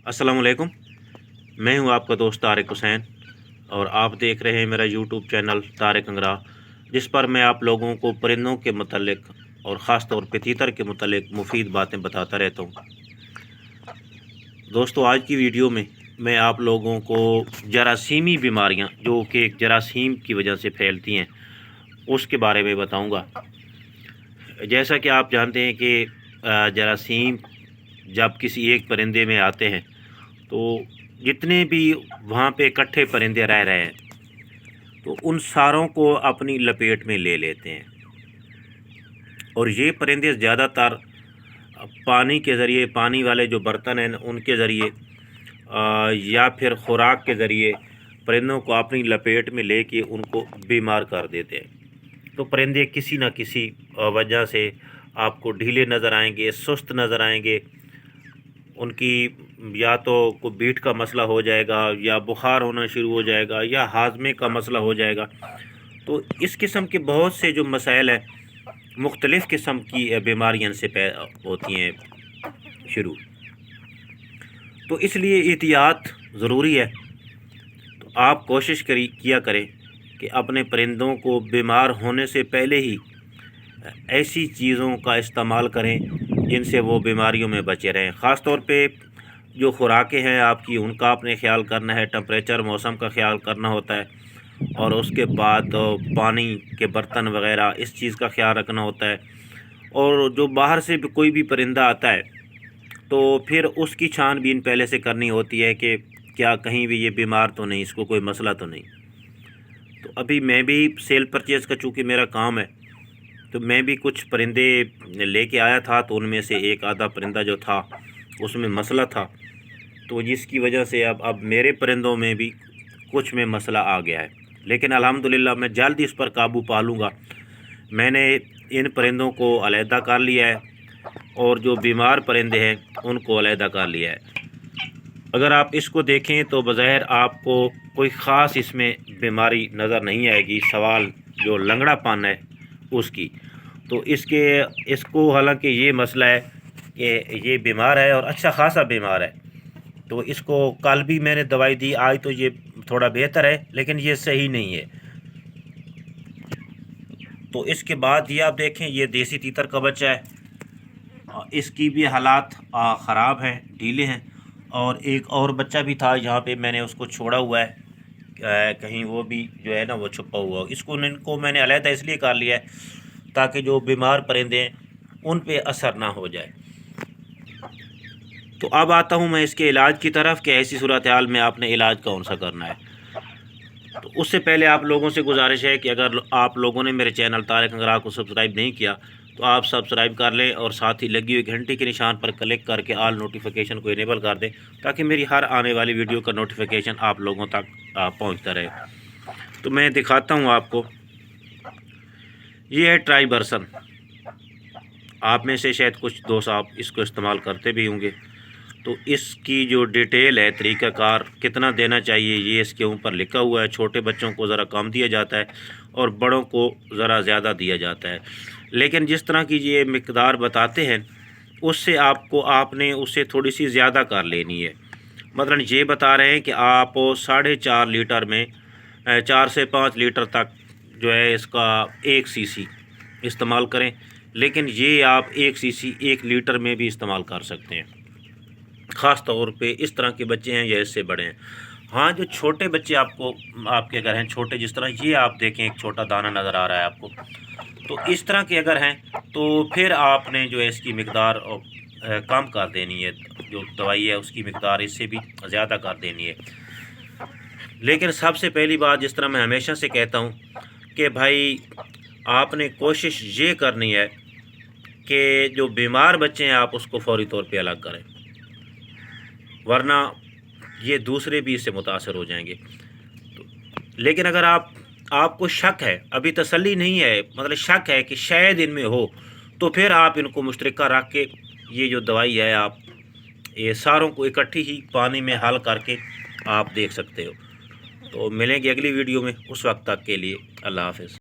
अस्सलाम वालेकुम। मैं हूं आपका दोस्त तारिक हुसैन और आप देख रहे हैं मेरा यूट्यूब चैनल तारिक अंगरा, जिस पर मैं आप लोगों को परिंदों के मतलब और ख़ास तौर पे तीतर के मतलब मुफीद बातें बताता रहता हूं। दोस्तों, आज की वीडियो में मैं आप लोगों को जरासीमी बीमारियां जो कि एक जरासीम की वजह से फैलती हैं उसके बारे में बताऊंगा। जैसा कि आप जानते हैं कि जरासीम जब किसी एक परिंदे में आते हैं तो जितने भी वहाँ पे इकट्ठे परिंदे रह रहे हैं तो उन सारों को अपनी लपेट में ले लेते हैं। और ये परिंदे ज़्यादातर पानी के ज़रिए, पानी वाले जो बर्तन हैं उनके ज़रिए या फिर खुराक के ज़रिए परिंदों को अपनी लपेट में लेके उनको बीमार कर देते हैं। तो परिंदे किसी न किसी वजह से आपको ढीले नज़र आएंगे, सुस्त नज़र आएंगे। उनकी या तो कोई बीट का मसला हो जाएगा, या बुखार होना शुरू हो जाएगा, या हाजमे का मसला हो जाएगा। तो इस किस्म के बहुत से जो मसाइल हैं, मुख्तलिफ़ किस्म की बीमारियां से होती हैं शुरू। तो इसलिए एहतियात ज़रूरी है। तो आप कोशिश किया करें कि अपने परिंदों को बीमार होने से पहले ही ऐसी चीज़ों का इस्तेमाल करें जिनसे वो बीमारियों में बचे रहें। ख़ास तौर पे जो खुराकें हैं आपकी, उनका आपने ख्याल करना है, टेम्परेचर मौसम का ख्याल करना होता है, और उसके बाद पानी के बर्तन वग़ैरह इस चीज़ का ख्याल रखना होता है। और जो बाहर से भी कोई भी परिंदा आता है तो फिर उसकी छानबीन पहले से करनी होती है कि क्या कहीं भी ये बीमार तो नहीं, इसको कोई मसला तो नहीं। तो अभी मैं भी सेल परचेज़ का चूँकि मेरा काम है, तो मैं भी कुछ परिंदे लेके आया था। तो उनमें से एक आधा परिंदा जो था उसमें मसला था, तो जिसकी वजह से अब मेरे परिंदों में भी कुछ में मसला आ गया है। लेकिन अल्हम्दुलिल्लाह मैं जल्द इस पर काबू पा लूँगा। मैंने इन परिंदों को अलहदा कर लिया है और जो बीमार परिंदे हैं उनको अलहदा कर लिया है। अगर आप इसको देखें तो बज़ाहिर आपको कोई ख़ास इसमें बीमारी नज़र नहीं आएगी, सवाल जो लंगड़ापन है उसकी। तो इसको हालांकि ये मसला है कि ये बीमार है और अच्छा खासा बीमार है। तो इसको कल भी मैंने दवाई दी, आज तो ये थोड़ा बेहतर है, लेकिन ये सही नहीं है। तो इसके बाद ये आप देखें, ये देसी तीतर का बच्चा है, इसकी भी हालात ख़राब हैं, ढीले हैं। और एक और बच्चा भी था जहाँ पे मैंने उसको छोड़ा हुआ है, कहीं वो भी जो है ना वो छुपा हुआ हो। इनको मैंने अलहदा इसलिए कर लिया है ताकि जो बीमार परिंदे हैं उन पे असर ना हो जाए। तो अब आता हूँ मैं इसके इलाज की तरफ कि ऐसी सूरत हाल में आपने इलाज कौन सा करना है। तो उससे पहले आप लोगों से गुजारिश है कि अगर आप लोगों ने मेरे चैनल तारिक अंगरा को सब्सक्राइब नहीं किया तो आप सब्सक्राइब कर लें, और साथ ही लगी हुई घंटी के निशान पर क्लिक करके ऑल नोटिफिकेशन को इनेबल कर दें ताकि मेरी हर आने वाली वीडियो का नोटिफिकेशन आप लोगों तक पहुंचता रहे। तो मैं दिखाता हूं आपको, ये है ट्राइबर्सन। आप में से शायद कुछ दोस्त आप इसको इस्तेमाल करते भी होंगे। तो इसकी जो डिटेल है, तरीक़ाकार कितना देना चाहिए, ये इसके ऊपर लिखा हुआ है। छोटे बच्चों को ज़रा कम दिया जाता है और बड़ों को ज़रा ज़्यादा दिया जाता है। लेकिन जिस तरह की ये मिक़दार बताते हैं उससे आपने उससे थोड़ी सी ज़्यादा कर लेनी है। मतलब ये बता रहे हैं कि आप 4.5 लीटर में 4 से 5 लीटर तक जो है इसका 1 सीसी इस्तेमाल करें, लेकिन ये आप 1 सीसी 1 लीटर में भी इस्तेमाल कर सकते हैं। ख़ास तौर पे इस तरह के बच्चे हैं या इससे बड़े हैं। हाँ, जो छोटे बच्चे आपके अगर हैं छोटे, जिस तरह ये आप देखें एक छोटा दाना नज़र आ रहा है आपको, तो इस तरह के अगर हैं तो फिर आपने जो है इसकी मिक़दार कम कर देनी है। जो दवाई है उसकी मिक़दार इससे भी ज़्यादा कर देनी है। लेकिन सबसे पहली बात, जिस तरह मैं हमेशा से कहता हूँ कि भाई आपने कोशिश ये करनी है कि जो बीमार बच्चे हैं आप उसको फ़ौरी तौर पे अलग करें, वरना ये दूसरे भी इससे मुतासर हो जाएंगे। तो लेकिन अगर आपको शक है, अभी तसल्ली नहीं है, मतलब शक है कि शायद इनमें हो, तो फिर आप इनको मुश्तरका रख के ये जो दवाई है आप ये सारों को इकट्ठी ही पानी में हल करके आप देख सकते हो। तो मिलेंगे अगली वीडियो में, उस वक्त तक के लिए अल्लाह हाफ़िज़।